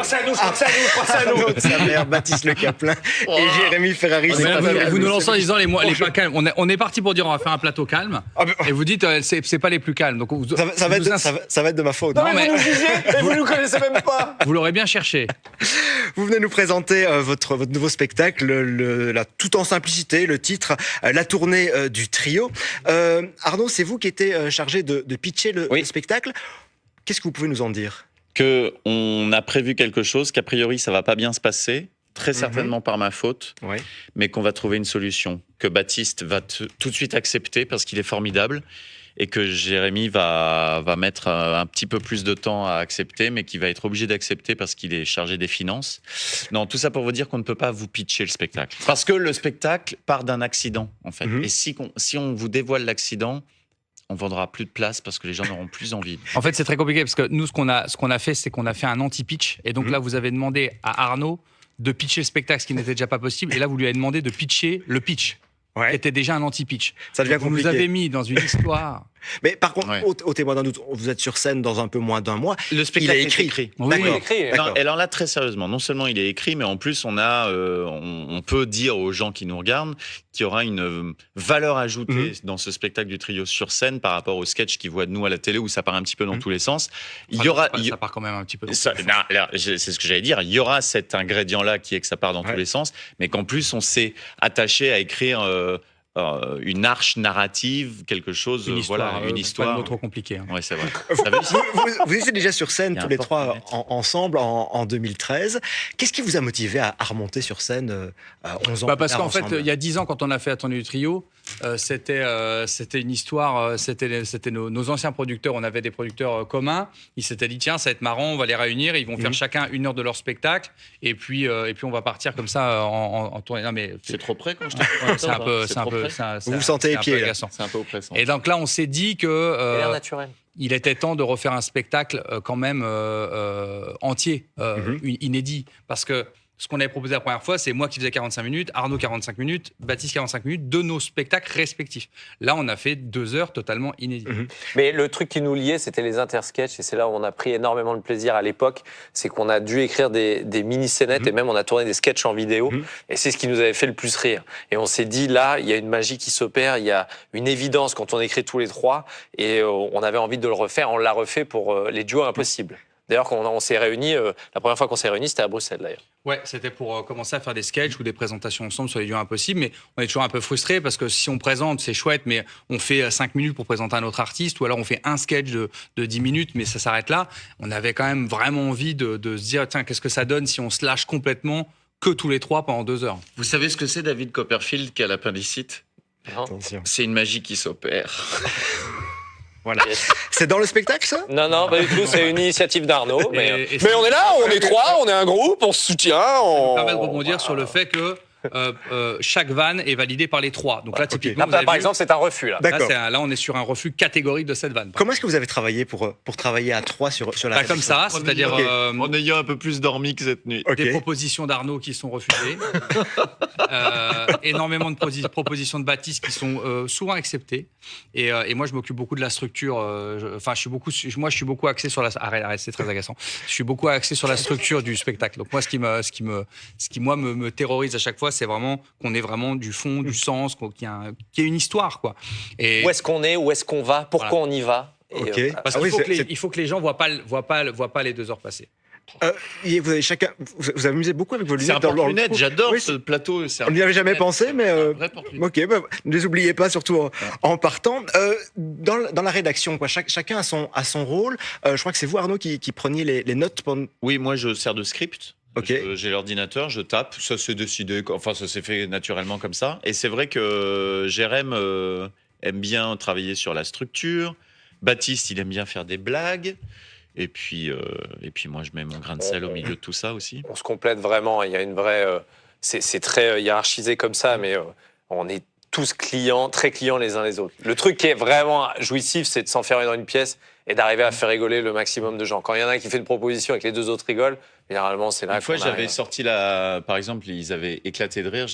Pense à nous, pense à nous, pense à nous. Arnaud de sa mère, Baptiste Le Caplin et Jérémy Ferrari. Vous nous lancez en disant les pas calmes. On est parti pour dire on va faire un plateau calme. Ah, mais- Et vous dites c'est pas les plus calmes. Donc Ça va être de ma faute. Non, Non, mais mais- vous nous jugez et vous nous connaissez même pas. vous l'aurez bien cherché. Vous venez nous présenter votre nouveau spectacle, tout en simplicité, le titre, la tournée du trio. Arnaud, c'est vous qui étiez chargé de pitcher le spectacle. Qu'est-ce que vous pouvez nous en dire ? On a prévu quelque chose, qu'a priori ça va pas bien se passer, très certainement par ma faute, Oui. mais qu'on va trouver une solution, que Baptiste va tout de suite accepter parce qu'il est formidable, et que Jérémy va mettre un petit peu plus de temps à accepter, mais qui va être obligé d'accepter parce qu'il est chargé des finances. Non, tout ça pour vous dire qu'on ne peut pas vous pitcher le spectacle. Parce que le spectacle part d'un accident, en fait. Et si on vous dévoile l'accident, on vendra plus de place parce que les gens n'auront plus envie. En fait, c'est très compliqué parce que nous, ce qu'on a fait, c'est qu'on a fait un anti-pitch. Et donc là, vous avez demandé à Arnaud de pitcher le spectacle, ce qui n'était déjà pas possible. Et là, vous lui avez demandé de pitcher le pitch, qui était déjà un anti-pitch. Ça devient Donc, vous compliqué. nous avez mis dans une histoire. Mais par contre, Ouais. au témoin d'un doute, vous êtes sur scène dans un peu moins d'un mois. Le spectacle Il est écrit. Oui, D'accord. il est écrit. D'accord. Non, et alors là, très sérieusement, non seulement il est écrit, mais en plus, on peut dire aux gens qui nous regardent qu'il y aura une valeur ajoutée dans ce spectacle du trio sur scène par rapport au sketch qu'ils voient de nous à la télé où ça part un petit peu dans tous les sens. Il y aura. Ça part quand même un petit peu. C'est ce que j'allais dire. Il y aura cet ingrédient-là qui est que ça part dans tous les sens, mais qu'en plus, on s'est attaché à écrire. Une arche narrative, quelque chose, Une histoire, voilà, une Pas histoire. de mots trop compliqué. Hein. Ouais, c'est vrai. T'as vu ça Vous étiez déjà sur scène Il y a tous un les trois porte-fenêtre. ensemble en 2013. Qu'est-ce qui vous a motivé à remonter sur scène 11 ans plus Parce tard qu'en fait, ensemble il y a 10 ans, quand on a fait la tournée du trio, c'était une histoire. C'était nos anciens producteurs. On avait des producteurs communs. Ils s'étaient dit tiens, ça va être marrant, on va les réunir. Ils vont faire chacun 1 heure de leur spectacle. Et puis on va partir comme ça en tournée. Non, mais C'est trop près quand je te c'est un peu. C'est trop près. Vous vous sentez c'est un peu épié, là. agaçant. C'est un peu oppressant. Et donc là, on s'est dit Il a l'air que naturel. il était temps de refaire un spectacle quand même entier, inédit. Parce que ce qu'on avait proposé la première fois, c'est moi qui faisais 45 minutes, Arnaud 45 minutes, Baptiste 45 minutes, de nos spectacles respectifs. Là, on a fait 2 heures totalement inédites. Mais le truc qui nous liait, c'était les intersketchs, et c'est là où on a pris énormément de plaisir à l'époque. C'est qu'on a dû écrire des mini-scénettes, et même on a tourné des sketchs en vidéo, et c'est ce qui nous avait fait le plus rire. Et on s'est dit, là, il y a une magie qui s'opère, il y a une évidence quand on écrit tous les trois, et on avait envie de le refaire. On l'a refait pour les duos impossibles. D'ailleurs, quand on s'est réunis, la première fois qu'on s'est réunis, c'était à Bruxelles, d'ailleurs. Ouais, c'était pour commencer à faire des sketchs ou des présentations ensemble sur les duos impossibles, mais on est toujours un peu frustrés parce que si on présente, c'est chouette, mais on fait 5 minutes pour présenter un autre artiste, ou alors on fait un sketch de 10 minutes, mais ça s'arrête là. On avait quand même vraiment envie de se dire, tiens, qu'est-ce que ça donne si on se lâche complètement que tous les trois pendant 2 heures. Vous savez ce que c'est, David Copperfield, qui a l'appendicite? Non. Attention. C'est une magie qui s'opère. Voilà. C'est dans le spectacle, ça ? Non, pas du tout, c'est une initiative d'Arnaud. Mais Et on est là, on est trois, on est un groupe, on se soutient. Ça permet de rebondir sur le fait que chaque vanne est validée par les trois. Donc là, typiquement, vous avez Par vu, exemple, c'est un refus, là. D'accord. là, on est sur un refus catégorique de cette vanne. Comment est-ce que vous avez travaillé pour travailler à 3 sur la Pas comme ça, c'est-à-dire Ok. En ayant un peu plus dormi que cette nuit. Ok. des propositions d'Arnaud qui sont refusées, énormément de propositions de Baptiste qui sont souvent acceptées. Et moi, je m'occupe beaucoup de la structure. Je suis beaucoup axé sur la. Arrête, c'est très agaçant. Je suis beaucoup axé sur la structure du spectacle. Donc moi, ce qui me terrorise à chaque fois, c'est vraiment qu'on ait vraiment du fond, du sens, qu'il y ait une histoire, quoi. Et Où est-ce qu'on est, où est-ce qu'on va, pourquoi on y va. Et, Ok. parce Ah qu'il oui, faut, c'est- il faut que les gens voient pas les 2 heures passer. Et vous avez chacun, vous amusez beaucoup avec vos lunettes. C'est un dans le porte-lunettes, coup. j'adore Oui, ce plateau. On n'y avait jamais pensé, mais Un vrai porte-lunettes. ok, ne les oubliez pas, surtout en partant. Dans la rédaction, quoi, chacun a son rôle. Je crois que c'est vous, Arnaud, qui preniez les notes pendant. Oui, moi je sers de script. Ok. J'ai l'ordinateur, je tape, ça s'est décidé, enfin ça s'est fait naturellement comme ça. Et c'est vrai que Jérém aime bien travailler sur la structure. Baptiste, il aime bien faire des blagues. Et puis moi, je mets mon grain de sel au milieu de tout ça aussi. on se complète vraiment. Il y a une vraie. C'est très hiérarchisé comme ça, mais on est tous clients, très clients les uns les autres. Le truc qui est vraiment jouissif, c'est de s'enfermer dans une pièce et d'arriver à faire rigoler le maximum de gens. Quand il y en a un qui fait une proposition et que les deux autres rigolent, généralement, c'est là Une fois, qu'on j'avais arrive. sorti par exemple, ils avaient éclaté de rire.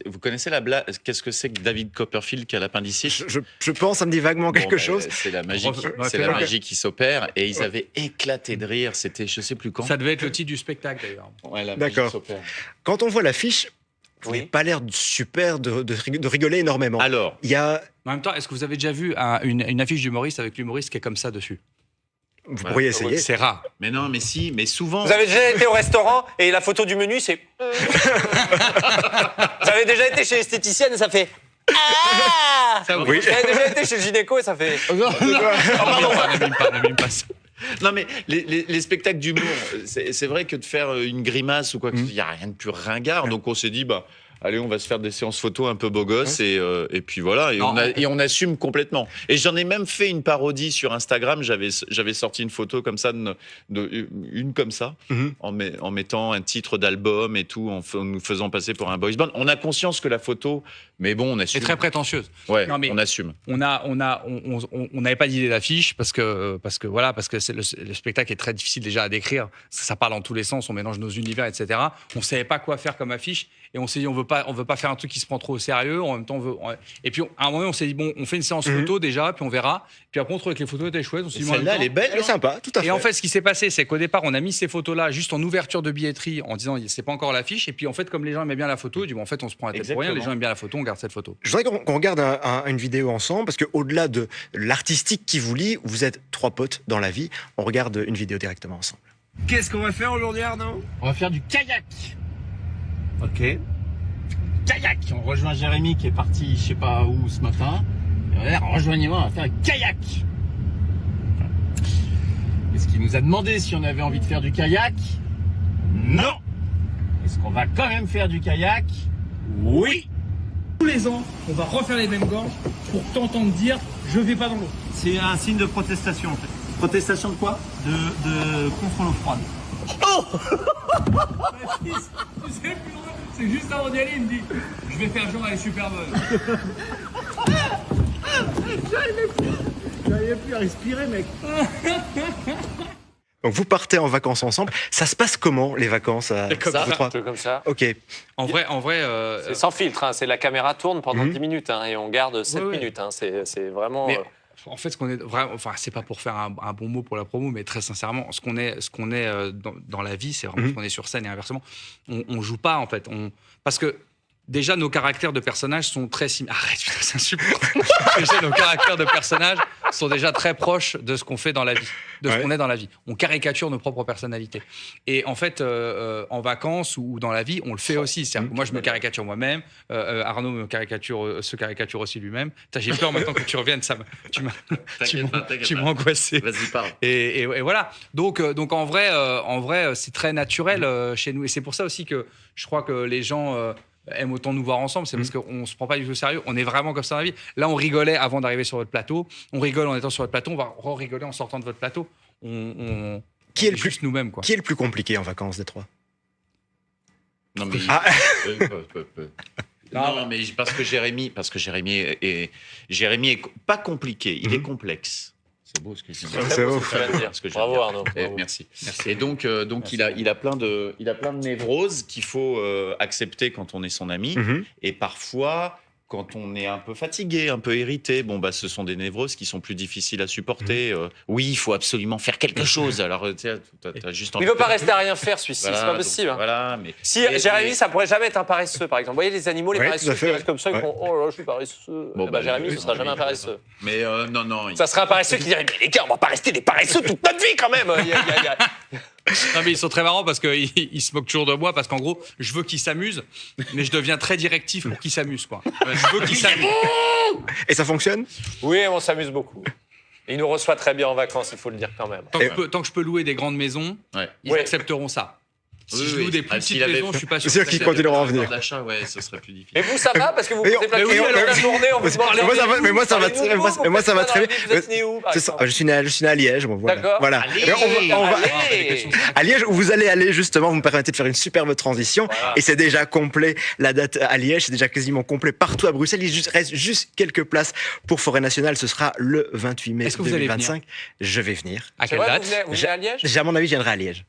Vous connaissez la blague? Qu'est-ce que c'est que David Copperfield qui a l'appendicite? Je pense, ça me dit vaguement quelque chose. C'est la magie, Ouais, c'est la ok. magie qui s'opère. Et ils avaient éclaté de rire. C'était, je sais plus quand. Ça devait être le titre du spectacle d'ailleurs. Ouais, la magie D'accord. s'opère. Quand on voit l'affiche, vous Oui. n'avez pas l'air super de rigoler énormément. Alors, Il y a, En même temps, est-ce que vous avez déjà vu une affiche d'humoriste avec l'humoriste qui est comme ça dessus? vous Voilà. pourriez essayer. C'est rare. mais non, mais si, mais souvent. Vous avez déjà été au restaurant et la photo du menu, c'est... Vous avez déjà été chez l'esthéticienne et ça fait... Ah Ça, Oui. Vous avez déjà été chez le gynéco et ça fait... Ne mime pas ça. Non, mais les spectacles d'humour, c'est vrai que de faire une grimace ou quoi que ce soit, il n'y a rien de plus ringard. Donc on s'est dit, bah, allez, on va se faire des séances photos un peu beau gosse et puis voilà. Et, Non. on assume complètement. Et j'en ai même fait une parodie sur Instagram. J'avais sorti une photo comme ça, une comme ça, Mhm. en mettant un titre d'album et tout, en nous faisant passer pour un boys band. On a conscience que la photo, mais bon, on C'est assume. très prétentieuse. Ouais, Non, mais- on assume. On n'avait pas d'idée d'affiche parce que le spectacle est très difficile déjà à décrire. Ça parle dans tous les sens, on mélange nos univers, etc. On savait pas quoi faire comme affiche et on s'est dit on veut pas faire un truc qui se prend trop au sérieux. En même temps, et puis à un moment on s'est dit bon, on fait une séance photo déjà, puis on verra. Puis après on trouvait que les photos étaient chouettes. On s'est dit, mais en même Celle-là, temps- elle est belle. Elle est sympa, tout à fait. Et en fait, ce qui s'est passé, c'est qu'au départ, on a mis ces photos-là juste en ouverture de billetterie en disant c'est pas encore l'affiche. Et puis en fait, comme les gens aimaient bien la photo, on dit bon, en fait, on se prend la tête pour rien. Les Exactement. gens aiment bien la photo, on garde cette photo. Je voudrais qu'on regarde une vidéo ensemble, parce qu'au-delà de l'artistique qui vous lie, vous êtes trois potes dans la vie. On regarde une vidéo directement ensemble. Qu'est-ce qu'on va faire aujourd'hui, Arnaud? On va faire du kayak. Ok. Kayak. On rejoint Jérémy qui est parti, je sais pas où ce matin. Et voilà, rejoignez-moi, on va faire un kayak. Est-ce qu'il nous a demandé si on avait envie de faire du kayak? Non. Est-ce qu'on va quand même faire du kayak? Oui. Tous les ans, on va refaire les mêmes gorges pour t'entendre dire je vais pas dans l'eau. C'est un signe de protestation, en fait. Protestation de quoi? De contre l'eau froide. Tu sais, le plus drôle, c'est juste avant d'y aller, il me dit je vais faire genre, elle est super bonne. J'arrivais plus à respirer, mec. Donc vous partez en vacances ensemble. Ça se passe comment, les vacances Comme vous ça, trois un peu comme ça. Ok. En vrai, C'est sans filtre, hein. C'est la caméra tourne pendant Mhm. 10 minutes hein, et on garde 7 Ouais, ouais. minutes. Hein. C'est vraiment... Mais en fait, ce qu'on est vraiment, enfin, c'est pas pour faire un bon mot pour la promo, mais très sincèrement, ce qu'on est dans la vie, c'est vraiment ce qu'on est sur scène et inversement. On joue pas en fait, parce que déjà nos caractères de personnages sont très similaires. Arrête, putain, c'est insupportable. Déjà, nos caractères de personnages sont déjà très proches de ce qu'on fait dans la vie, de ce Ouais. qu'on est dans la vie. On caricature nos propres personnalités. Et en fait, en vacances ou dans la vie, on le fait aussi. C'est-à-dire que moi, je me caricature moi-même. Arnaud se caricature aussi lui-même. Putain, j'ai peur maintenant que tu reviennes. Tu m'as angoissé. Vas-y, parle. Et voilà. Donc en vrai, c'est très naturel chez nous. Et c'est pour ça aussi que je crois que les gens aiment autant nous voir ensemble. C'est parce qu'on se prend pas du tout au sérieux. On est vraiment comme ça dans la vie. Là, on rigolait avant d'arriver sur votre plateau. On rigole en étant sur votre plateau. On va rigoler en sortant de votre plateau. Qui est le plus- juste nous-mêmes, quoi. Qui est le plus compliqué en vacances des trois? Non, mais. Ah. Non, mais parce que Jérémy est pas compliqué, il est complexe. C'est beau ce que je dis. C'est beau. ce que tu viens de dire. Ce que je viens de Bravo dire. Arnaud. Eh, bravo. merci. Et donc il a plein de névroses qu'il faut accepter quand on est son ami. Mhm. Et parfois, quand on est un peu fatigué, un peu irrité, bon bah ce sont des névroses qui sont plus difficiles à supporter. Oui, il faut absolument faire quelque chose. Alors tu sais, t'as juste envie Il veut de pas faire- rester à rien faire, celui-ci. Voilà, c'est pas donc, possible. hein. Voilà, mais Si mais- Jérémy, ça pourrait jamais être un paresseux, par exemple. Vous voyez les animaux, les Ouais, paresseux tout à fait, qui restent comme ça, ouais. ils font oh là, je suis paresseux. Bon, Eh bah, Jérémy, oui, ce sera oui, jamais un oui, paresseux. Mais non. Ça serait un paresseux qui dirait mais les gars, on va pas rester des paresseux toute notre vie quand même. Non, mais ils sont très marrants parce qu'ils ils se moquent toujours de moi parce qu'en gros, je veux qu'ils s'amusent, mais je deviens très directif pour qu'ils s'amusent, quoi. Je veux qu'ils s'amusent. Et ça fonctionne? Oui, on s'amuse beaucoup. Et il nous reçoit très bien en vacances, il faut le dire quand même. Tant que je peux louer des grandes maisons, Ouais. ils Ouais. accepteront ça. Si je loue des plus petites maisons, je suis pas sûr. C'est sûr qu'ils continueront à venir. D'achat, ouais, ce serait plus difficile. Mais vous, ça va parce que vous vous Mais déplacez oui, toute la journée, on vous demande mais moi, ça va très bien. Vous êtes né où, par C'est ça, exemple je suis né à Liège. Bon, voilà. D'accord. Voilà. Allez, Et allez. à Liège, où vous allez aller justement, vous me permettez de faire une superbe transition. Voilà. Et c'est déjà complet. La date à Liège, c'est déjà quasiment complet partout à Bruxelles. Reste juste quelques places pour Forêt Nationale. Ce sera le 28 mai Est-ce que vous allez 2025. Je vais venir. À C'est quelle vrai, date vous venez à Liège À mon avis, je viendrai à Liège.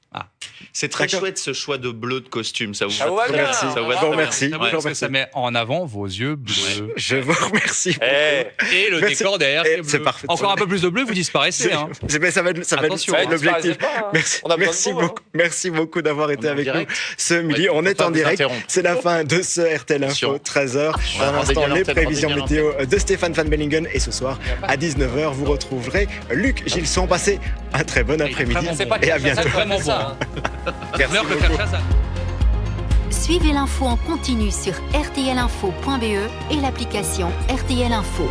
C'est très D'accord. chouette ce choix de bleu de costume. Ça vous Ah, ouais, très bien. merci. Ça vous va Je vous très bien. remercie. Ah ouais, parce que ça met en avant vos yeux bleus. Je vous remercie. Eh, Et le Merci. décor derrière. Eh, qui est bleu. c'est parfait. Encore un peu plus de bleu, vous disparaissez. Hein. Ça va être Attention, l'objectif. disparaissez pas, hein. Merci, On a besoin de merci vous, hein. beaucoup. Merci beaucoup d'avoir été est en avec nous direct. ce midi. Ouais, On faut est pas en vous direct. interrompre. C'est la fin de ce RTL Info, Attention. 13h. Dans un rendez instant, bien les l'antenne, prévisions rendez bien météo de Stéphane Van Bellingen. Et ce soir, à 19h, vous retrouverez Luc Gilson. Passez un très bon après-midi. vraiment c'est pas et à Claire bientôt. Chazal qui a fait Vraiment ça, bon, hein. Merci L'heure de beaucoup. faire Chazal. Suivez l'info en continu sur rtlinfo.be et l'application RTL Info.